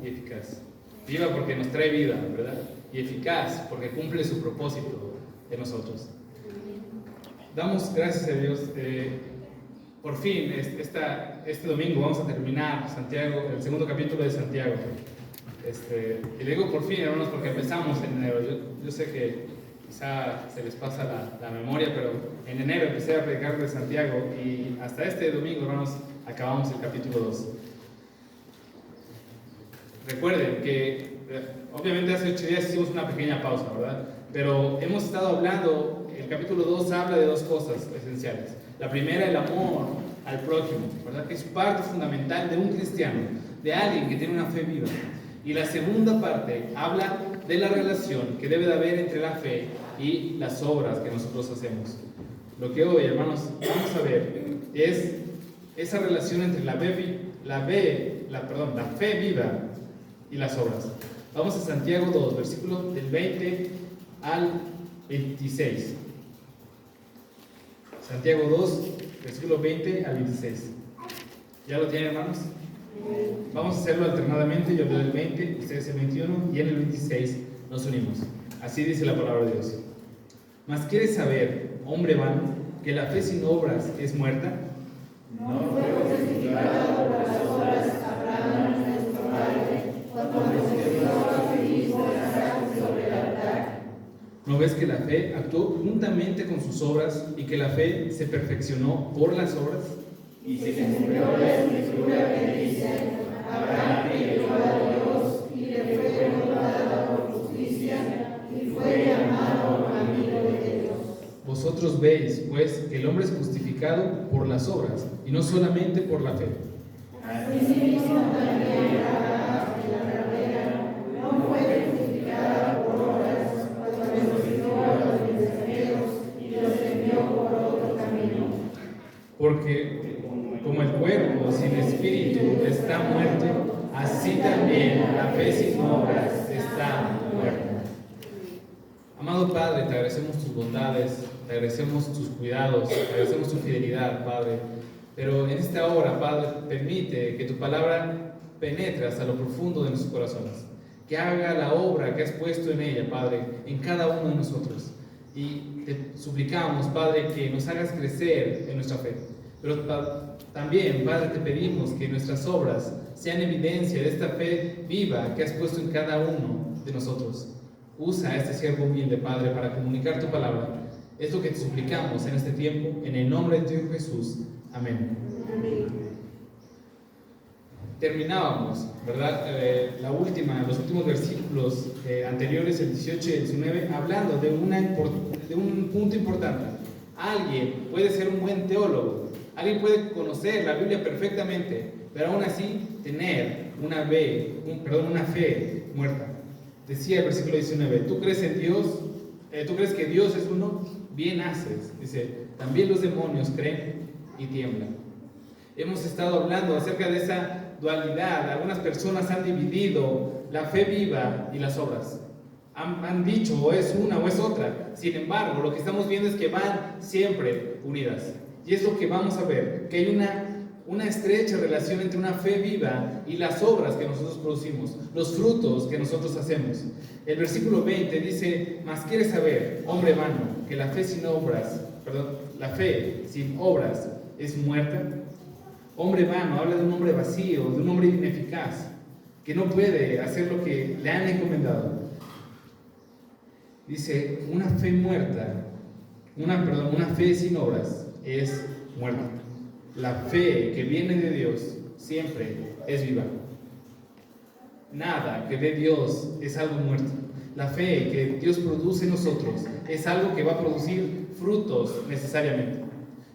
y eficaz. Viva porque nos trae vida, ¿verdad? Y eficaz porque cumple su propósito en nosotros. Damos gracias a Dios. Por fin, este domingo vamos a terminar Santiago, el segundo capítulo de Santiago. Y digo por fin, hermanos, porque empezamos en enero. Yo sé que quizá se les pasa la memoria, pero en enero empecé a predicar de Santiago y hasta este domingo, hermanos, acabamos el capítulo 2. Recuerden que obviamente hace 8 días hicimos una pequeña pausa, ¿verdad? Pero hemos estado hablando, el capítulo 2 habla de 2 cosas esenciales. La primera, el amor al prójimo, ¿verdad? Que es parte fundamental de un cristiano, de alguien que tiene una fe viva. Y la segunda parte habla de la relación que debe de haber entre la fe y las obras que nosotros hacemos. Lo que hoy, hermanos, vamos a ver es esa relación entre la fe viva y las obras. Vamos a Santiago 2, versículos del 20 al 26. Santiago 2, versículo 20 al 26. ¿Ya lo tienen, hermanos? Vamos a hacerlo alternadamente. Yo leo el 20, ustedes el 21 y en el 26 nos unimos. Así dice la palabra de Dios. ¿Mas quieres saber, hombre vano, que la fe sin obras es muerta? No fue justificado por las obras Abraham, nuestro padre, cuando ofreció a su hijo Isaac sobre el altar. ¿No ves que la fe actuó juntamente con sus obras y que la fe se perfeccionó por las obras? Y se cumplió la escritura que dice: Abraham creyó a Dios y le fue contada por justicia y fue llamado amigo de Dios. Vosotros veis, pues, que el hombre es justificado por las obras y no solamente por la fe. Asimismo también Abraham, la ramera, no fue justificada por obras cuando recibió a los mensajeros y los envió por otro camino. Porque como el cuerpo sin espíritu está muerto, así también la fe sin obras está muerta. Amado Padre, te agradecemos tus bondades, te agradecemos tus cuidados, te agradecemos tu fidelidad, Padre. Pero en esta hora, Padre, permite que tu palabra penetre hasta lo profundo de nuestros corazones. Que haga la obra que has puesto en ella, Padre, en cada uno de nosotros. Y te suplicamos, Padre, que nos hagas crecer en nuestra fe. Pero también, Padre, te pedimos que nuestras obras sean evidencia de esta fe viva que has puesto en cada uno de nosotros. Usa a este siervo humilde, Padre, para comunicar tu palabra. Es lo que te suplicamos en este tiempo, en el nombre de tu Hijo Jesús. Amén. Amén. Terminábamos, ¿verdad? Los últimos versículos anteriores, el 18 y el 19, hablando de un punto importante. Alguien puede ser un buen teólogo, alguien puede conocer la Biblia perfectamente, pero aún así tener una fe muerta. Decía el versículo 19, ¿tú crees en Dios? ¿Tú crees que Dios es uno? Bien haces. Dice, también los demonios creen y tiemblan. Hemos estado hablando acerca de esa dualidad. Algunas personas han dividido la fe viva y las obras. Han dicho o es una o es otra. Sin embargo, lo que estamos viendo es que van siempre unidas. Y es lo que vamos a ver, que hay una estrecha relación entre una fe viva y las obras que nosotros producimos, los frutos que nosotros hacemos. El versículo 20 dice, mas quieres saber, hombre vano, que la fe sin obras es muerta. Hombre vano habla de un hombre vacío, de un hombre ineficaz, que no puede hacer lo que le han encomendado. Dice, una fe muerta, una fe sin obras es muerta. La fe que viene de Dios siempre es viva. Nada que de Dios es algo muerto. La fe que Dios produce en nosotros es algo que va a producir frutos necesariamente.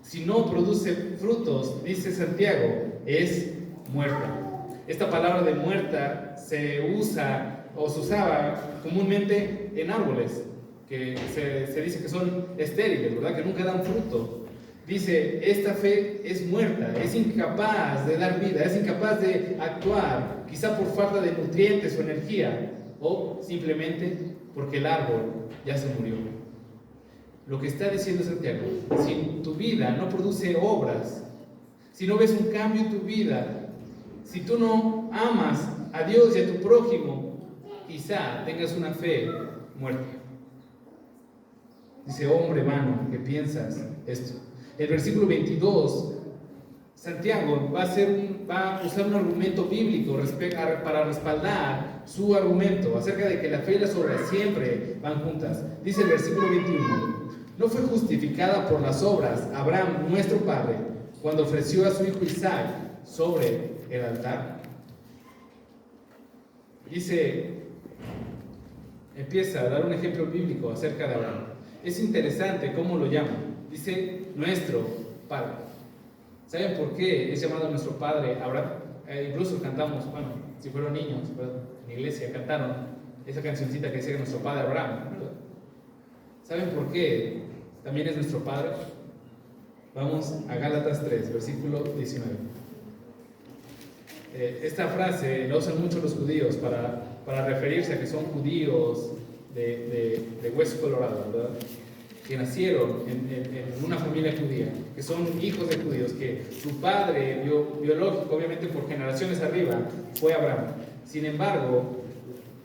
Si no produce frutos, dice Santiago, es muerta. Esta palabra de muerta se usa o se usaba comúnmente en árboles, que se dice que son estériles, ¿verdad? Que nunca dan fruto. Dice, esta fe es muerta, es incapaz de dar vida, es incapaz de actuar, quizá por falta de nutrientes o energía, o simplemente porque el árbol ya se murió. Lo que está diciendo Santiago, si tu vida no produce obras, si no ves un cambio en tu vida, si tú no amas a Dios y a tu prójimo, quizá tengas una fe muerta. Dice, hombre vano, que piensas esto. El versículo 22, Santiago va a usar un argumento bíblico para respaldar su argumento acerca de que la fe y las obras siempre van juntas. Dice el versículo 21, ¿no fue justificada por las obras Abraham, nuestro padre, cuando ofreció a su hijo Isaac sobre el altar? Dice, empieza a dar un ejemplo bíblico acerca de Abraham. Es interesante cómo lo llama. Dice, nuestro padre. ¿Saben por qué es llamado nuestro padre Abraham? Incluso cantamos, bueno, si fueron niños, ¿verdad? En la iglesia cantaron esa cancioncita que dice que nuestro padre Abraham, ¿verdad? ¿Saben por qué también es nuestro padre? Vamos a Gálatas 3, versículo 19. Esta frase la usan mucho los judíos para referirse a que son judíos de hueso colorado, ¿verdad? Que nacieron en una familia judía, que son hijos de judíos, que su padre biológico, obviamente por generaciones arriba, fue Abraham. Sin embargo,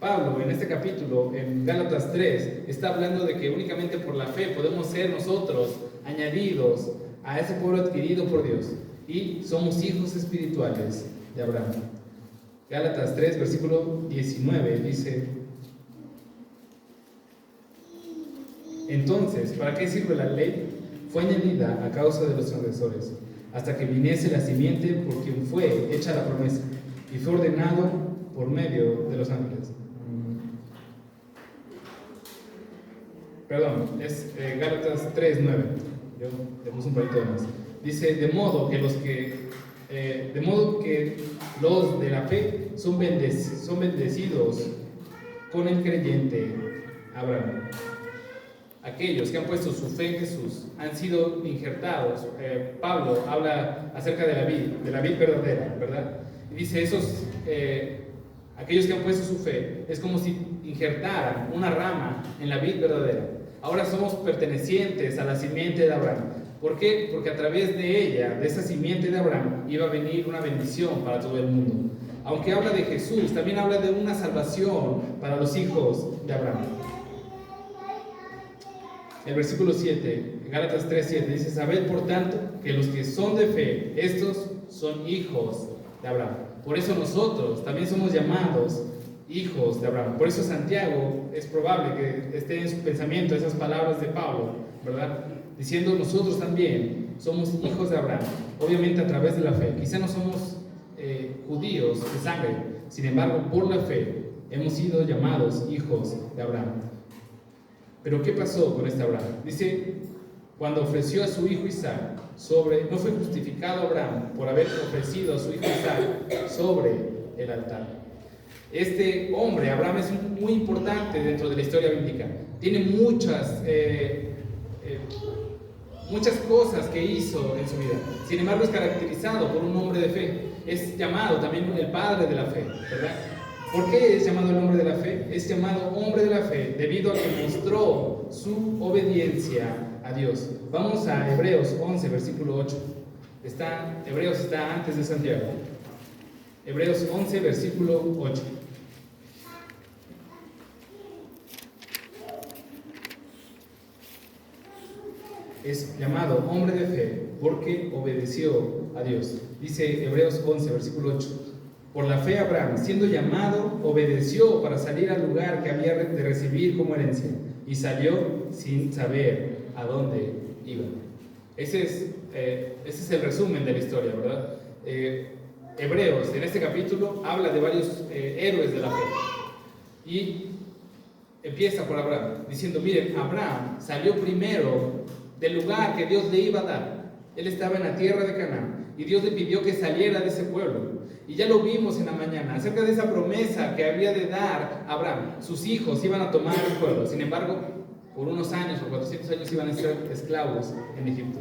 Pablo en este capítulo, en Gálatas 3, está hablando de que únicamente por la fe podemos ser nosotros añadidos a ese pueblo adquirido por Dios, y somos hijos espirituales de Abraham. Gálatas 3, versículo 19 dice: entonces, ¿para qué sirve la ley? Fue añadida a causa de los transgresores, hasta que viniese la simiente por quien fue hecha la promesa, y fue ordenado por medio de los ángeles. Perdón, es Gálatas 3, 9. Yo le puse un poquito de más. Dice, de modo que los de la fe son bendecidos con el creyente Abraham. Aquellos que han puesto su fe en Jesús han sido injertados. Pablo habla acerca de la vid verdadera, ¿verdad? Y dice, aquellos que han puesto su fe, es como si injertaran una rama en la vid verdadera. Ahora somos pertenecientes a la simiente de Abraham. ¿Por qué? Porque a través de ella, de esa simiente de Abraham, iba a venir una bendición para todo el mundo. Aunque habla de Jesús, también habla de una salvación para los hijos de Abraham. El versículo 7, Gálatas 3:7 dice, sabed por tanto que los que son de fe, estos son hijos de Abraham. Por eso nosotros también somos llamados hijos de Abraham. Por eso Santiago es probable que esté en su pensamiento esas palabras de Pablo, ¿verdad? Diciendo, nosotros también somos hijos de Abraham, obviamente a través de la fe. Quizá no somos judíos de sangre, sin embargo, por la fe hemos sido llamados hijos de Abraham. Pero ¿qué pasó con este Abraham? Dice, cuando ofreció a su hijo Isaac no fue justificado Abraham por haber ofrecido a su hijo Isaac sobre el altar. Este hombre, Abraham, es muy importante dentro de la historia bíblica. Tiene muchas cosas que hizo en su vida. Sin embargo, es caracterizado por un hombre de fe. Es llamado también el padre de la fe, ¿verdad? ¿Por qué es llamado el hombre de la fe? Es llamado hombre de la fe debido a que mostró su obediencia a Dios. Vamos a Hebreos 11, versículo 8. Hebreos está antes de Santiago. Hebreos 11, versículo 8. Es llamado hombre de fe porque obedeció a Dios. Dice Hebreos 11, versículo 8. Por la fe Abraham, siendo llamado, obedeció para salir al lugar que había de recibir como herencia, y salió sin saber a dónde iba. Ese es el resumen de la historia, ¿verdad? Hebreos, en este capítulo, habla de varios héroes de la fe. Y empieza por Abraham, diciendo, miren, Abraham salió primero del lugar que Dios le iba a dar. Él estaba en la tierra de Canaán, y Dios le pidió que saliera de ese pueblo. Y ya lo vimos en la mañana, acerca de esa promesa que había de dar a Abraham. Sus hijos iban a tomar el pueblo. Sin embargo, por unos años, por 400 años, iban a ser esclavos en Egipto.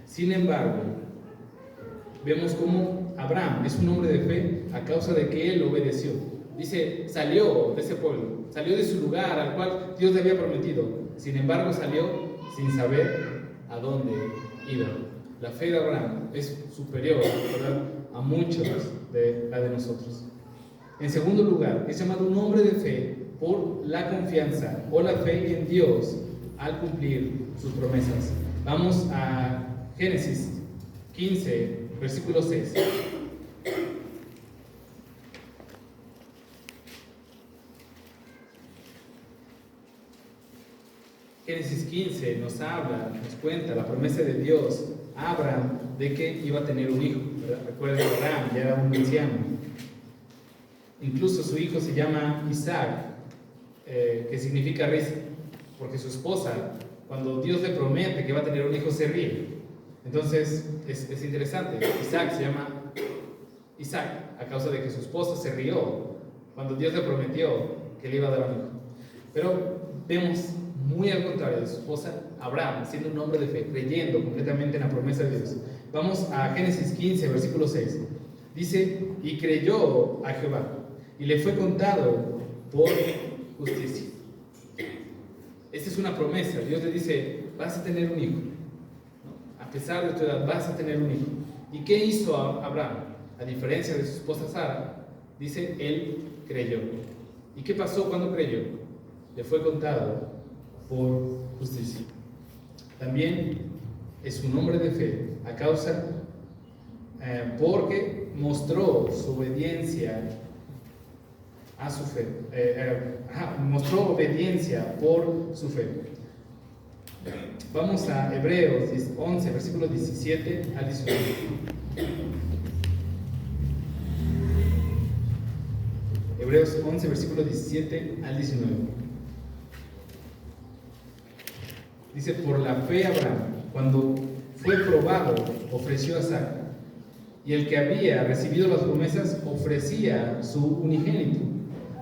Sin embargo, vemos cómo Abraham es un hombre de fe a causa de que él obedeció. Dice, salió de ese pueblo, salió de su lugar al cual Dios le había prometido. Sin embargo, salió sin saber a dónde iba. La fe de Abraham es superior, ¿verdad?, a muchos de la de nosotros. En segundo lugar, es llamado un hombre de fe por la confianza o la fe en Dios al cumplir sus promesas. Vamos a Génesis 15, versículo 6. Génesis 15 nos habla, nos cuenta la promesa de Dios a Abraham de que iba a tener un hijo, ¿verdad? Recuerden que Abraham ya era un anciano. Incluso su hijo se llama Isaac, que significa risa, porque su esposa, cuando Dios le promete que va a tener un hijo, se ríe. Entonces es interesante. Isaac se llama Isaac a causa de que su esposa se rió cuando Dios le prometió que le iba a dar un hijo. Pero vemos muy al contrario de su esposa, Abraham, siendo un hombre de fe, creyendo completamente en la promesa de Dios. Vamos a Génesis 15, versículo 6. Dice, y creyó a Jehová, y le fue contado por justicia. Esta es una promesa. Dios le dice, vas a tener un hijo. ¿No? A pesar de tu edad, vas a tener un hijo. ¿Y qué hizo Abraham? A diferencia de su esposa Sara, dice, él creyó. ¿Y qué pasó cuando creyó? Le fue contado por justicia. También es un hombre de fe a causa porque mostró su obediencia a su fe. Mostró obediencia por su fe. Vamos a Hebreos 11, versículos 17 al 19. Hebreos 11, versículos 17 al 19. Dice, por la fe Abraham, cuando fue probado, ofreció a Sara, y el que había recibido las promesas ofrecía su unigénito,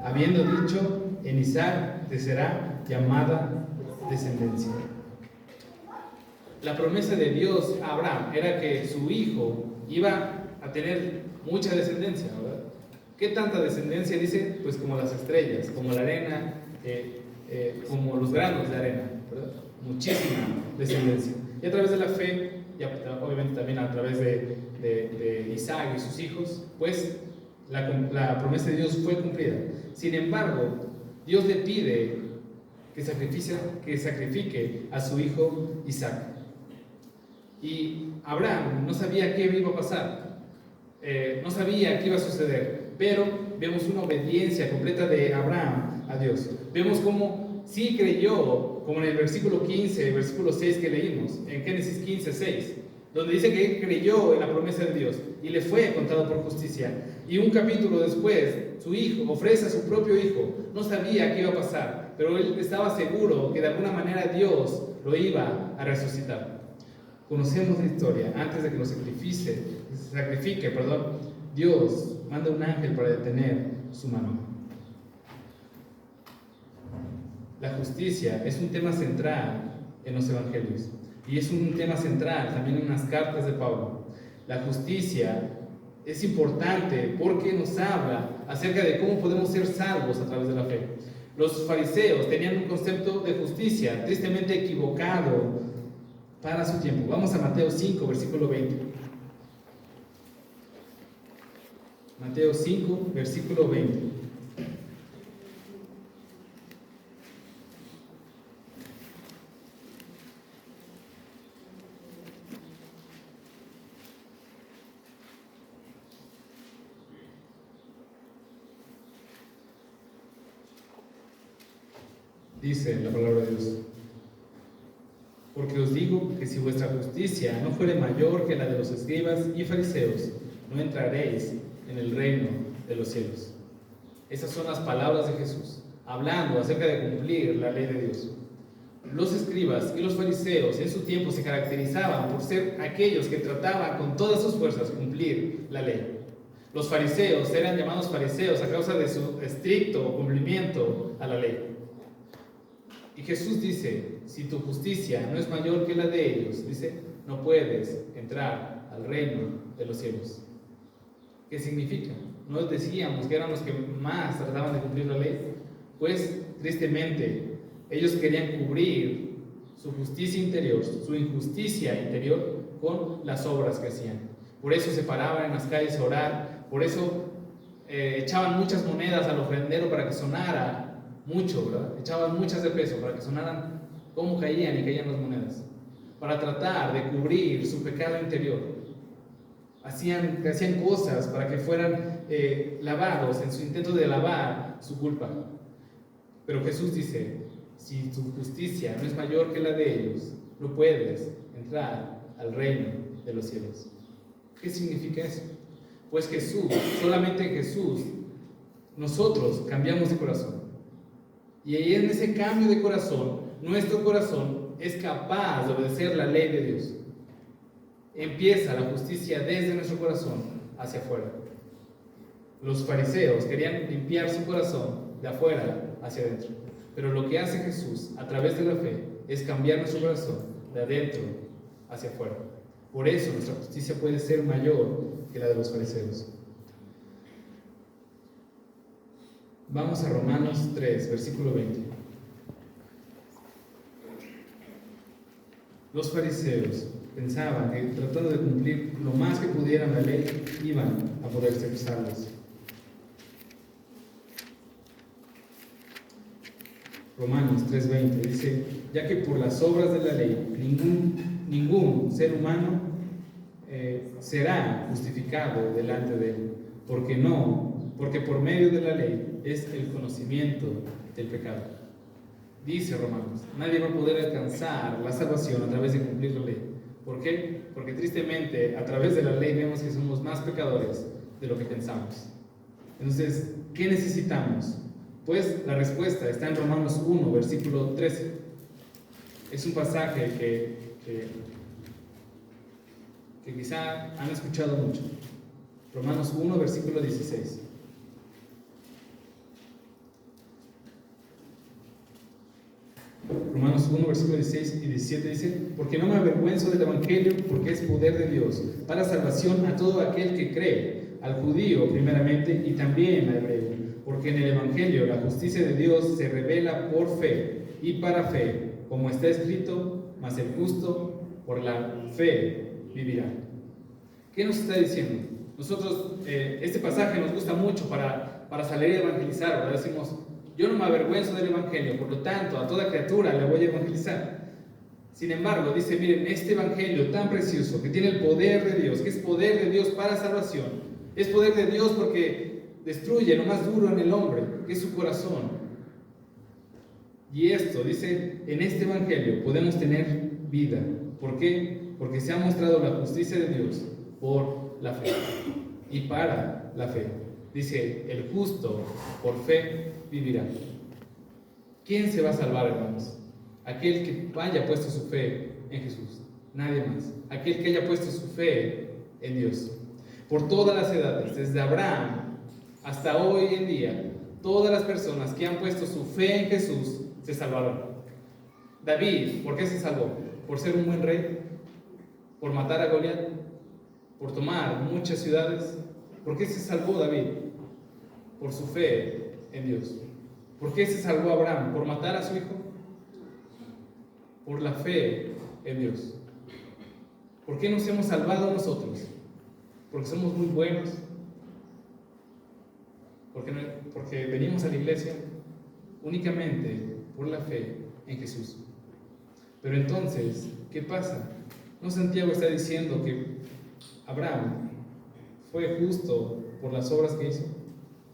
habiendo dicho, en Isaac te será llamada descendencia. La promesa de Dios a Abraham era que su hijo iba a tener mucha descendencia, ¿verdad? ¿Qué tanta descendencia? Dice, pues como las estrellas, como la arena, como los granos de arena, ¿verdad? Muchísima descendencia. Y a través de la fe, y obviamente también a través de Isaac y sus hijos, pues la promesa de Dios fue cumplida. Sin embargo, Dios le pide que sacrifique a su hijo Isaac. Y Abraham no sabía qué iba a pasar, no sabía qué iba a suceder, pero vemos una obediencia completa de Abraham a Dios. Vemos cómo sí creyó, como en el versículo 15, versículo 6 que leímos, en Génesis 15, 6, donde dice que él creyó en la promesa de Dios y le fue contado por justicia. Y un capítulo después, su hijo ofrece a su propio hijo. No sabía qué iba a pasar, pero él estaba seguro que de alguna manera Dios lo iba a resucitar. Conocemos la historia. Antes de que lo sacrifique, Dios manda un ángel para detener su mano. La justicia es un tema central en los evangelios y es un tema central también en las cartas de Pablo. La justicia es importante porque nos habla acerca de cómo podemos ser salvos a través de la fe. Los fariseos tenían un concepto de justicia tristemente equivocado para su tiempo. Vamos a Mateo 5, versículo 20. Mateo 5, versículo 20. Dice la palabra de Dios: porque os digo que si vuestra justicia no fuere mayor que la de los escribas y fariseos, no entraréis en el reino de los cielos. Esas son las palabras de Jesús, hablando acerca de cumplir la ley de Dios. Los escribas y los fariseos en su tiempo se caracterizaban por ser aquellos que trataban con todas sus fuerzas cumplir la ley. Los fariseos eran llamados fariseos a causa de su estricto cumplimiento a la ley. Y Jesús dice, si tu justicia no es mayor que la de ellos, dice, no puedes entrar al reino de los cielos. ¿Qué significa? ¿No decíamos que eran los que más trataban de cumplir la ley? Pues, tristemente, ellos querían cubrir su justicia interior, su injusticia interior, con las obras que hacían. Por eso se paraban en las calles a orar, por eso echaban muchas monedas al ofrendero para que sonara mucho, ¿verdad? Echaban muchas de peso para que sonaran cómo caían y caían las monedas, para tratar de cubrir su pecado interior. Hacían cosas para que fueran lavados en su intento de lavar su culpa. Pero Jesús dice, si tu justicia no es mayor que la de ellos, no puedes entrar al reino de los cielos. ¿Qué significa eso? Pues Jesús, solamente en Jesús, nosotros cambiamos de corazón. Y ahí en ese cambio de corazón, nuestro corazón es capaz de obedecer la ley de Dios. Empieza la justicia desde nuestro corazón hacia afuera. Los fariseos querían limpiar su corazón de afuera hacia adentro. Pero lo que hace Jesús a través de la fe es cambiar nuestro corazón de adentro hacia afuera. Por eso nuestra justicia puede ser mayor que la de los fariseos. Vamos a Romanos 3, versículo 20. Los fariseos pensaban que tratando de cumplir lo más que pudieran la ley, iban a poder ser salvos. Romanos 3:20 dice, ya que por las obras de la ley ningún ser humano será justificado delante de él, porque por medio de la ley es el conocimiento del pecado. Dice Romanos, nadie va a poder alcanzar la salvación a través de cumplir la ley. ¿Por qué? Porque tristemente a través de la ley vemos que somos más pecadores de lo que pensamos. Entonces, ¿qué necesitamos? Pues la respuesta está en Romanos 1, versículo 13. Es un pasaje que quizá han escuchado mucho. Romanos 1, versículo 16. Romanos 1, versículo 16 y 17 dice, porque no me avergüenzo del Evangelio, porque es poder de Dios, para salvación a todo aquel que cree, al judío primeramente y también al hebreo, porque en el Evangelio la justicia de Dios se revela por fe y para fe, como está escrito, mas el justo por la fe vivirá. ¿Qué nos está diciendo? Nosotros, este pasaje nos gusta mucho para salir a evangelizar, ¿verdad? Decimos, yo no me avergüenzo del Evangelio, por lo tanto, a toda criatura le voy a evangelizar. Sin embargo, dice, miren, este Evangelio tan precioso, que tiene el poder de Dios, que es poder de Dios para salvación, es poder de Dios porque destruye lo más duro en el hombre, que es su corazón. Y esto, dice, en este Evangelio podemos tener vida. ¿Por qué? Porque se ha mostrado la justicia de Dios por la fe y para la fe. Dice, el justo por fe vivirá. ¿Quién se va a salvar, hermanos? Aquel que haya puesto su fe en Jesús, nadie más. Aquel que haya puesto su fe en Dios. Por todas las edades, desde Abraham hasta hoy en día, todas las personas que han puesto su fe en Jesús se salvaron. David, ¿por qué se salvó? ¿Por ser un buen rey? ¿Por matar a Goliat? ¿Por tomar muchas ciudades? ¿Por qué se salvó David? Por su fe en Dios. ¿Por qué se salvó Abraham? ¿Por matar a su hijo? Por la fe en Dios. ¿Por qué nos hemos salvado nosotros? ¿Porque somos muy buenos? ¿Porque venimos a la iglesia? Únicamente por la fe en Jesús. Pero entonces, ¿qué pasa? ¿No Santiago está diciendo que Abraham fue justo por las obras que hizo?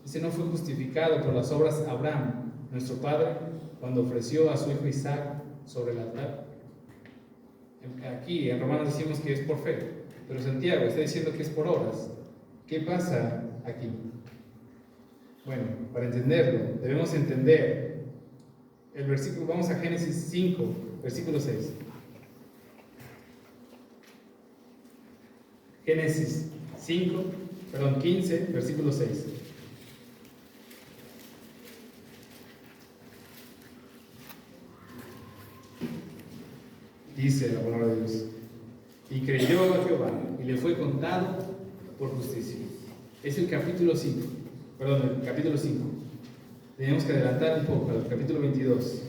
Dice, no fue justificado por las obras Abraham, nuestro padre, cuando ofreció a su hijo Isaac sobre el altar. Aquí en Romanos decimos que es por fe, pero Santiago está diciendo que es por obras. ¿Qué pasa aquí? Bueno, para entenderlo, debemos entender el versículo. Vamos a Génesis 5, versículo 6. Génesis 15, versículo 6. Dice la palabra de Dios, y creyó a Jehová, y le fue contado por justicia. Es el capítulo 5. Tenemos que adelantar un poco al capítulo 22.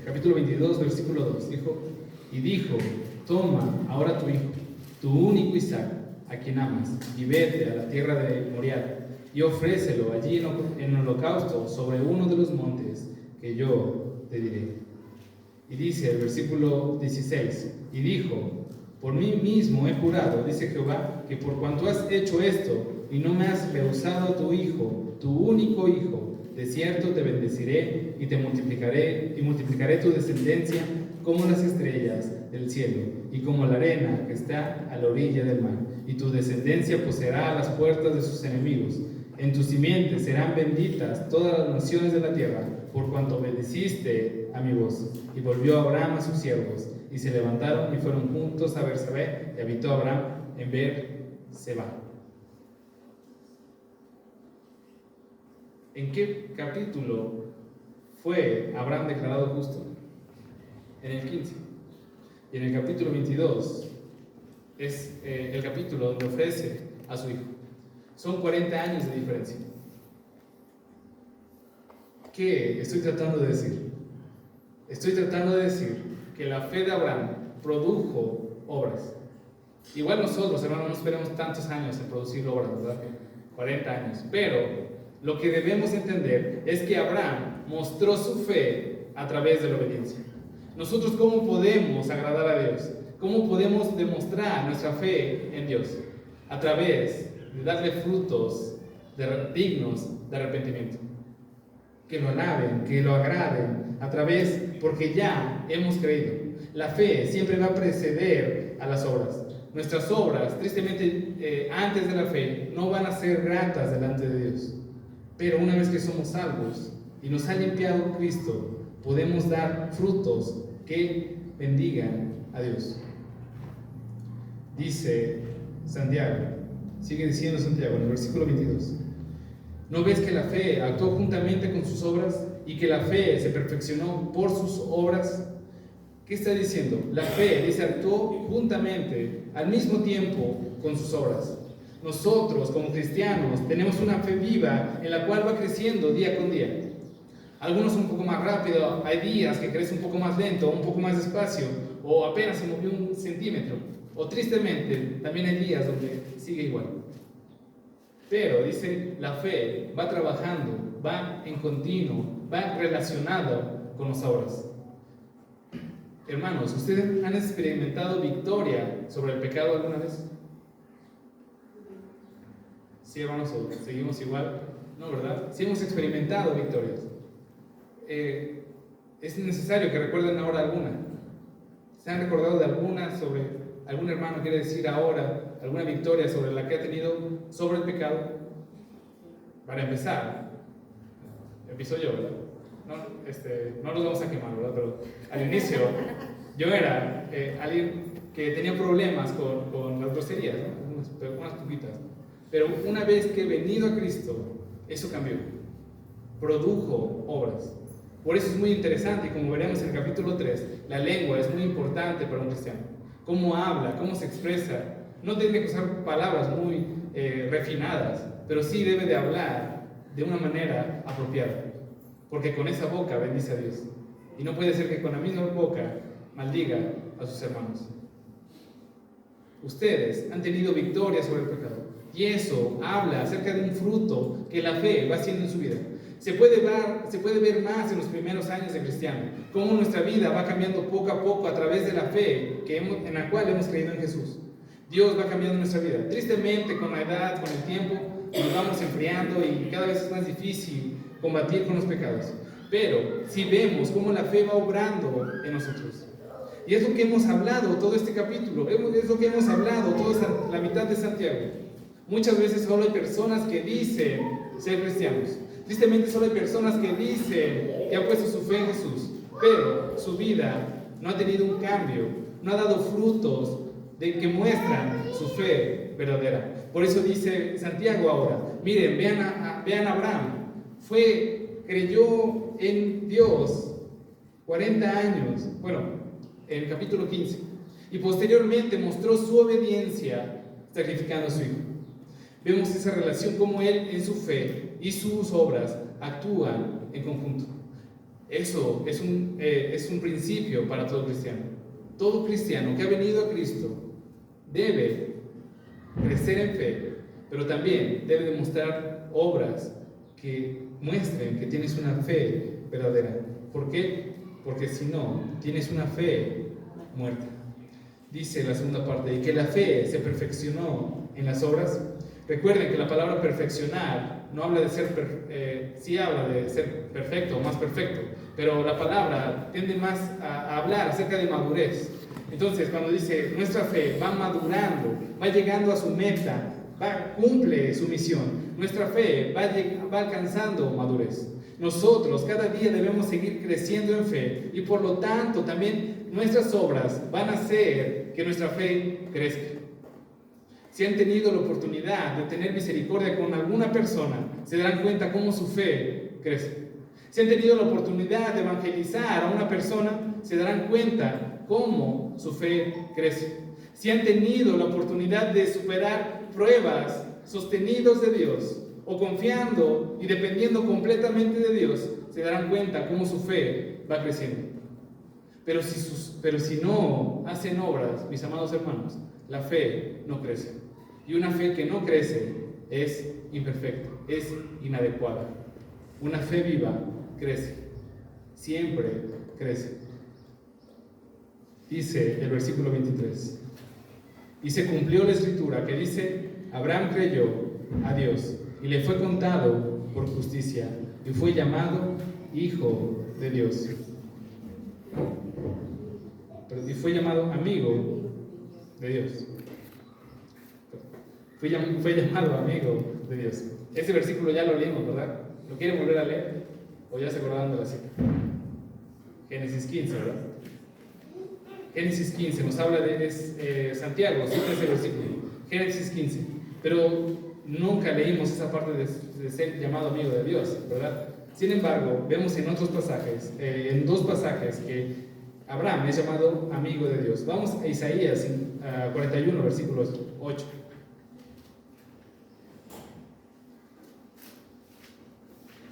Capítulo 22, versículo 2. Dijo, toma ahora tu hijo, tu único Isaac, a quien amas, y vete a la tierra de Moriah, y ofrécelo allí en holocausto sobre uno de los montes que yo te diré. Y dice el versículo 16, y dijo: por mí mismo he jurado, dice Jehová, que por cuanto has hecho esto y no me has rehusado a tu hijo, tu único hijo, de cierto te bendeciré y te multiplicaré tu descendencia como las estrellas del cielo y como la arena que está a la orilla del mar. Y tu descendencia poseerá las puertas de sus enemigos. En tu simiente serán benditas todas las naciones de la tierra, por cuanto obedeciste a mi voz. Y volvió Abraham a sus siervos, y se levantaron y fueron juntos a Bersabé, y habitó Abraham en Berseba. ¿En qué capítulo fue Abraham declarado justo? En el 15. Y en el capítulo 22 es el capítulo donde ofrece a su hijo. Son 40 años de diferencia. ¿Qué estoy tratando de decir? Estoy tratando de decir que la fe de Abraham produjo obras. Igual nosotros, hermanos, no esperemos tantos años en producir obras, ¿verdad? 40 años. Pero lo que debemos entender es que Abraham mostró su fe a través de la obediencia. Nosotros, ¿cómo podemos agradar a Dios? ¿Cómo podemos demostrar nuestra fe en Dios? A través de darle frutos dignos de arrepentimiento. Que lo alaben, que lo agraden, porque ya hemos creído. La fe siempre va a preceder a las obras. Nuestras obras, tristemente, antes de la fe, no van a ser gratas delante de Dios. Pero una vez que somos salvos y nos ha limpiado Cristo, podemos dar frutos que bendigan a Dios. Dice Santiago, sigue diciendo Santiago en el versículo 22: ¿no ves que la fe actuó juntamente con sus obras y que la fe se perfeccionó por sus obras? ¿Qué está diciendo? La fe, dice, actuó juntamente, al mismo tiempo, con sus obras. Nosotros, como cristianos, tenemos una fe viva en la cual va creciendo día con día. Algunos un poco más rápido, hay días que crece un poco más lento, un poco más despacio, o apenas se movió 1 centímetro. O tristemente, también hay días donde sigue igual. Pero, dice, la fe va trabajando, va en continuo, va relacionado con las obras. Hermanos, ¿ustedes han experimentado victoria sobre el pecado alguna vez? Sí, hermanos, ¿o seguimos igual? No, ¿verdad? Sí hemos experimentado victorias. Es necesario que recuerden ahora alguna. ¿Se han recordado de alguna sobre algún hermano quiere decir ahora alguna victoria sobre la que ha tenido sobre el pecado? Para empezar, empiezo yo, ¿verdad? No nos vamos a quemar, ¿verdad? Pero al inicio yo era alguien que tenía problemas con las groserías, ¿no? Unas poquitas. Pero una vez que he venido a Cristo, eso cambió. Produjo obras. Por eso es muy interesante, y como veremos en el capítulo 3, la lengua es muy importante para un cristiano. Cómo habla, cómo se expresa. No tiene que usar palabras muy refinadas, pero sí debe de hablar de una manera apropiada. Porque con esa boca bendice a Dios. Y no puede ser que con la misma boca maldiga a sus hermanos. Ustedes han tenido victoria sobre el pecado. Y eso habla acerca de un fruto que la fe va haciendo en su vida. Se puede ver más en los primeros años de cristiano, cómo nuestra vida va cambiando poco a poco a través de la fe en la cual hemos creído en Jesús. Dios va cambiando nuestra vida. Tristemente, con la edad, con el tiempo, nos vamos enfriando y cada vez es más difícil combatir con los pecados. Pero si vemos cómo la fe va obrando en nosotros. Y es lo que hemos hablado todo este capítulo, es lo que hemos hablado toda la mitad de Santiago. Muchas veces solo hay personas que dicen ser cristianos. Tristemente solo hay personas que dicen que han puesto su fe en Jesús, pero su vida no ha tenido un cambio, no ha dado frutos que muestran su fe verdadera. Por eso dice Santiago ahora, miren, vean a Abraham, creyó en Dios 40 años, en el capítulo 15, y posteriormente mostró su obediencia sacrificando a su hijo. Vemos esa relación como él en su fe y sus obras actúan en conjunto. Eso es un principio para todo cristiano. todo cristiano que ha venido a Cristo debe crecer en fe, pero también debe demostrar obras que muestren que tienes una fe verdadera. ¿Por qué? Porque si no, tienes una fe muerta. Dice la segunda parte, y que la fe se perfeccionó en las obras. Recuerden que la palabra perfeccionar no habla de ser, sí habla de ser perfecto o más perfecto, pero la palabra tiende más a hablar acerca de madurez. Entonces, cuando dice nuestra fe va madurando, va llegando a su meta, cumple su misión, nuestra fe va alcanzando madurez. Nosotros cada día debemos seguir creciendo en fe y por lo tanto también nuestras obras van a hacer que nuestra fe crezca. Si han tenido la oportunidad de tener misericordia con alguna persona, se darán cuenta cómo su fe crece. Si han tenido la oportunidad de evangelizar a una persona, se darán cuenta cómo su fe crece. Si han tenido la oportunidad de superar pruebas sostenidos de Dios o confiando y dependiendo completamente de Dios, se darán cuenta cómo su fe va creciendo. Pero si no hacen obras, mis amados hermanos, la fe no crece. Y una fe que no crece es imperfecta, es inadecuada. Una fe viva crece, siempre crece. Dice el versículo 23, y se cumplió la escritura que dice, Abraham creyó a Dios y le fue contado por justicia y fue llamado hijo de Dios. Y fue llamado amigo de Dios. Fue llamado amigo de Dios. Ese versículo ya lo leímos, ¿verdad? ¿Lo quieren volver a leer? ¿O ya se acordaron de la cita? Génesis 15, ¿verdad? Génesis 15 nos habla de Santiago, cita ese versículo. Génesis 15. Pero nunca leímos esa parte de ser llamado amigo de Dios, ¿verdad? Sin embargo, vemos en otros pasajes, en dos pasajes, que Abraham es llamado amigo de Dios. Vamos a Isaías 41, versículo 8.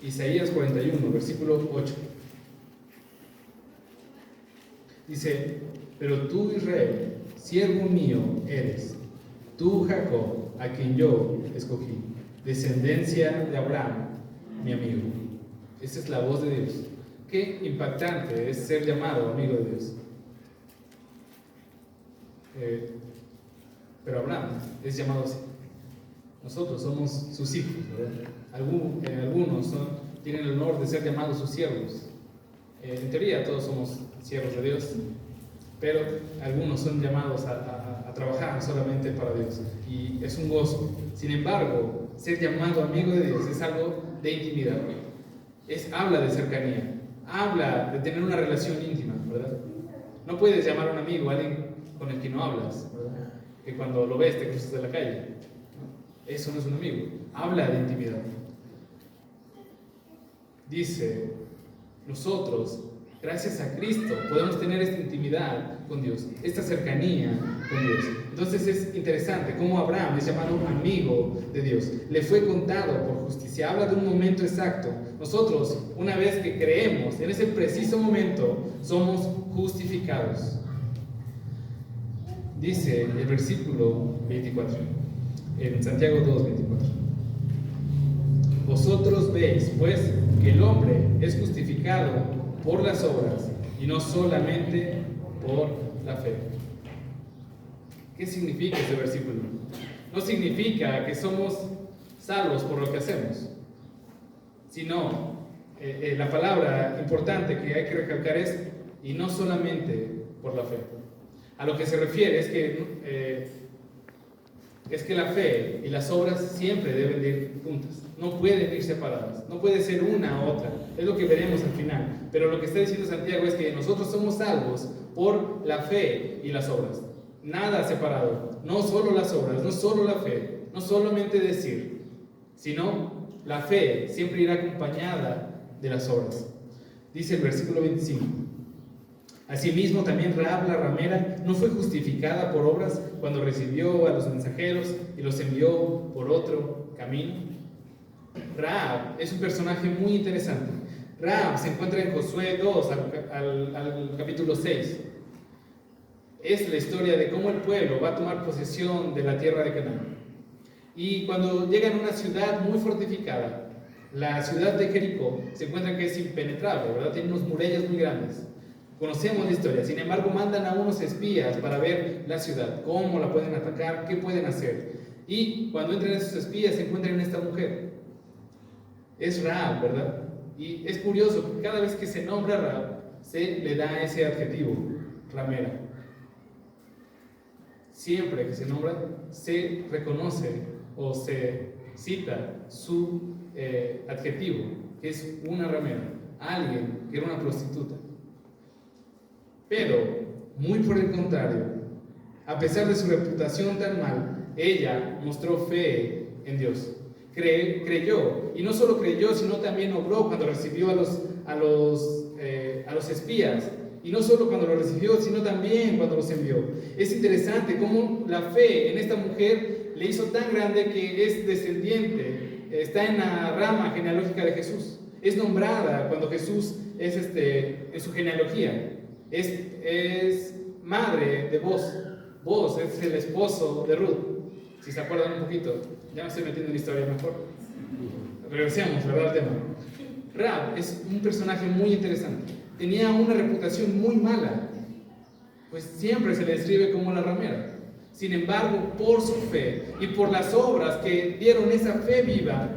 Isaías 41, versículo 8. Dice, pero tú, Israel, siervo mío eres, tú, Jacob, a quien yo escogí, descendencia de Abraham, mi amigo. Esa es la voz de Dios. Qué impactante es ser llamado amigo de Dios. Pero Abraham es llamado así. Nosotros somos sus hijos, ¿verdad? Algunos tienen el honor de ser llamados sus siervos. En teoría todos somos siervos de Dios, pero algunos son llamados a trabajar solamente para Dios y es un gozo. Sin embargo, ser llamado amigo de Dios es algo de intimidad. Habla de cercanía, habla de tener una relación íntima, ¿verdad? No puedes llamar a un amigo a alguien con el que no hablas, ¿verdad? Que cuando lo ves te cruzas de la calle, ¿no? Eso no es un amigo. Habla de intimidad. Dice, nosotros, gracias a Cristo, podemos tener esta intimidad con Dios, esta cercanía con Dios. Entonces es interesante cómo Abraham es llamado amigo de Dios. Le fue contado por justicia. Habla de un momento exacto. Nosotros, una vez que creemos, en ese preciso momento, somos justificados. Dice el versículo 24, en Santiago 2, 24. Vosotros veis, pues, que el hombre es justificado por las obras y no solamente por la fe. ¿Qué significa ese versículo? No significa que somos salvos por lo que hacemos, sino la palabra importante que hay que recalcar es y no solamente por la fe. A lo que se refiere es que la fe y las obras siempre deben de ir juntas, no pueden ir separadas, no puede ser una u otra, es lo que veremos al final. Pero lo que está diciendo Santiago es que nosotros somos salvos por la fe y las obras, nada separado, no solo las obras, no solo la fe, no solamente decir, sino la fe siempre irá acompañada de las obras. Dice el versículo 25. Asimismo, también Rahab la ramera no fue justificada por obras cuando recibió a los mensajeros y los envió por otro camino. Rahab es un personaje muy interesante. Rahab se encuentra en Josué 2 al capítulo 6. es la historia de cómo el pueblo va a tomar posesión de la tierra de Canaán. Y cuando llegan a una ciudad muy fortificada, la ciudad de Jericó, se encuentra que es impenetrable, ¿verdad? Tiene unos murallas muy grandes. Conocemos la historia. Sin embargo, mandan a unos espías para ver la ciudad, cómo la pueden atacar, qué pueden hacer. Y cuando entran esos espías, se encuentran en esta mujer. Es Rahab, ¿verdad? Y es curioso que cada vez que se nombra Rahab, se le da ese adjetivo, ramera. Siempre que se nombra, se reconoce o se cita su adjetivo, que es una ramera, alguien que era una prostituta. Pero, muy por el contrario, a pesar de su reputación tan mal, ella mostró fe en Dios. Creyó, y no solo creyó, sino también obró cuando recibió a los espías. Y no solo cuando los recibió, sino también cuando los envió. Es interesante cómo la fe en esta mujer le hizo tan grande que es descendiente, está en la rama genealógica de Jesús. Es nombrada cuando Jesús es en su genealogía. Es madre de Boaz. Boaz es el esposo de Ruth. Si se acuerdan un poquito, ya me estoy metiendo en la historia mejor. Regresemos, ¿verdad? Al tema. Rahab es un personaje muy interesante. Tenía una reputación muy mala, pues siempre se le describe como la ramera. Sin embargo, por su fe y por las obras que dieron esa fe viva,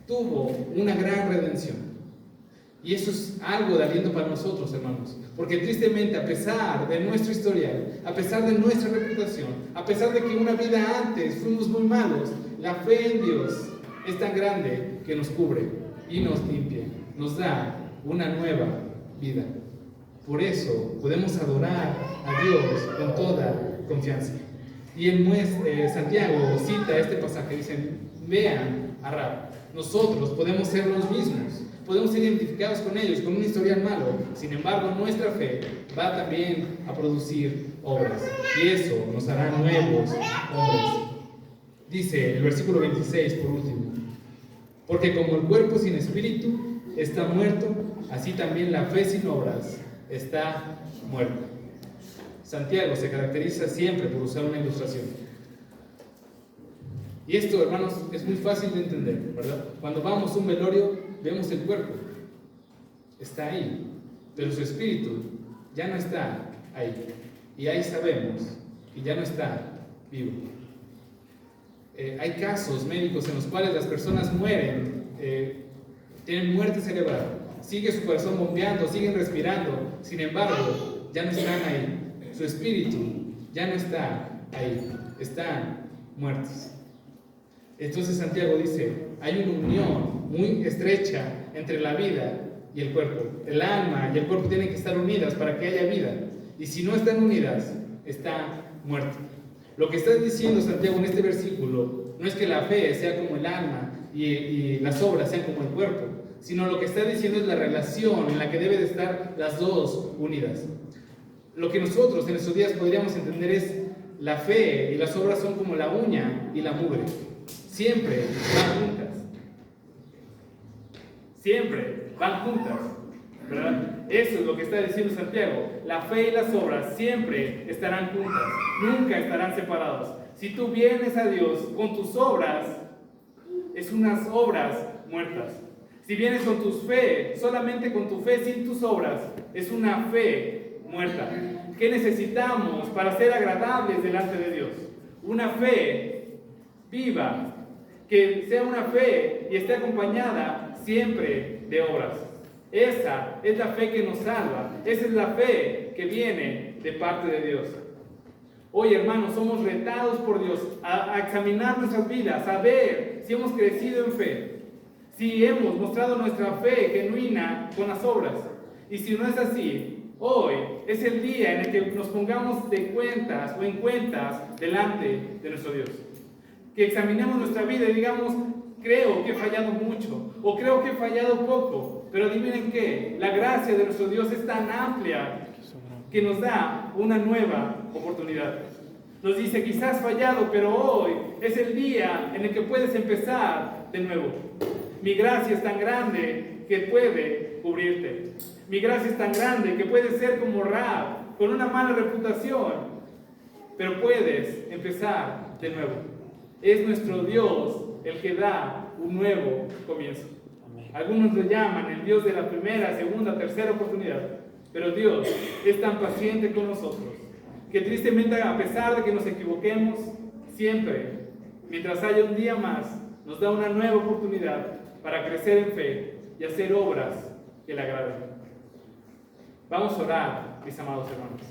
tuvo una gran redención. Y eso es algo de aliento para nosotros, hermanos, porque tristemente, a pesar de nuestro historial, a pesar de nuestra reputación, a pesar de que una vida antes fuimos muy malos, la fe en Dios es tan grande que nos cubre y nos limpia, nos da una nueva vida. Por eso podemos adorar a Dios con toda confianza. Y en Santiago cita este pasaje, dicen, vean a Rahab, nosotros podemos ser los mismos, podemos ser identificados con ellos, con un historial malo. Sin embargo, nuestra fe va también a producir obras, y eso nos hará nuevos hombres. Dice el versículo 26 por último, porque como el cuerpo sin espíritu está muerto, así también la fe sin obras está muerta. Santiago se caracteriza siempre por usar una ilustración. Y esto, hermanos, es muy fácil de entender, ¿verdad? Cuando vamos a un velorio, vemos el cuerpo. Está ahí, pero su espíritu ya no está ahí. Y ahí sabemos que ya no está vivo. Hay casos médicos en los cuales las personas mueren, tienen muerte cerebral, sigue su corazón bombeando, siguen respirando, sin embargo, ya no están ahí. Su espíritu ya no está ahí, están muertos. Entonces Santiago dice, hay una unión muy estrecha entre la vida y el cuerpo. El alma y el cuerpo tienen que estar unidas para que haya vida. Y si no están unidas, está muerto. Lo que está diciendo Santiago en este versículo no es que la fe sea como el alma y las obras sean como el cuerpo, sino lo que está diciendo es la relación en la que deben de estar las dos unidas. Lo que nosotros en estos días podríamos entender es la fe y las obras son como la uña y la mugre. Siempre van juntas. Siempre van juntas, ¿verdad? Eso es lo que está diciendo Santiago. La fe y las obras siempre estarán juntas, nunca estarán separados. Si tú vienes a Dios con tus obras, es unas obras muertas. Si vienes con tu fe, solamente con tu fe sin tus obras, es una fe muerta. ¿Qué necesitamos para ser agradables delante de Dios? Una fe viva, que sea una fe y esté acompañada siempre de obras. Esa es la fe que nos salva, esa es la fe que viene de parte de Dios. Hoy, hermanos, somos retados por Dios a examinar nuestras vidas, a ver si hemos crecido en fe, si hemos mostrado nuestra fe genuina con las obras. Y si no es así, hoy es el día en el que nos pongamos de cuentas o en cuentas delante de nuestro Dios. Que examinemos nuestra vida y digamos, creo que he fallado mucho o creo que he fallado poco, pero adivinen qué, la gracia de nuestro Dios es tan amplia que nos da una nueva oportunidad. Nos dice, quizás has fallado, pero hoy es el día en el que puedes empezar de nuevo. Mi gracia es tan grande que puede cubrirte. Mi gracia es tan grande que puede ser como Rahab, con una mala reputación, pero puedes empezar de nuevo. Es nuestro Dios el que da un nuevo comienzo. Algunos lo llaman el Dios de la primera, segunda, tercera oportunidad, pero Dios es tan paciente con nosotros que tristemente, a pesar de que nos equivoquemos, siempre, mientras haya un día más, nos da una nueva oportunidad para crecer en fe y hacer obras que le agraden. Vamos a orar, mis amados hermanos.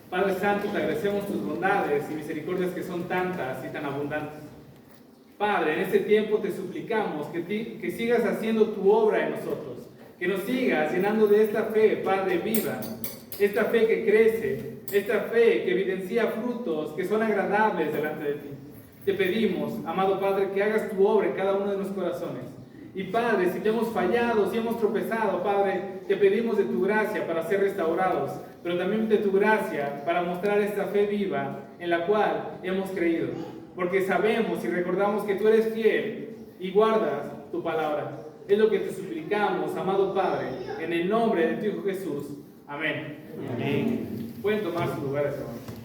Padre Santo, te agradecemos tus bondades y misericordias que son tantas y tan abundantes. Padre, en este tiempo te suplicamos que sigas haciendo tu obra en nosotros, que nos sigas llenando de esta fe, Padre, viva, esta fe que crece, esta fe que evidencia frutos que son agradables delante de ti. Te pedimos, amado Padre, que hagas tu obra en cada uno de nuestros corazones. Y Padre, si te hemos fallado, si hemos tropezado, Padre, te pedimos de tu gracia para ser restaurados, pero también de tu gracia para mostrar esta fe viva en la cual hemos creído. Porque sabemos y recordamos que tú eres fiel y guardas tu palabra. Es lo que te suplicamos, amado Padre, en el nombre de tu Hijo Jesús. Amén. Amén. Pueden tomar sus lugares, hermanos.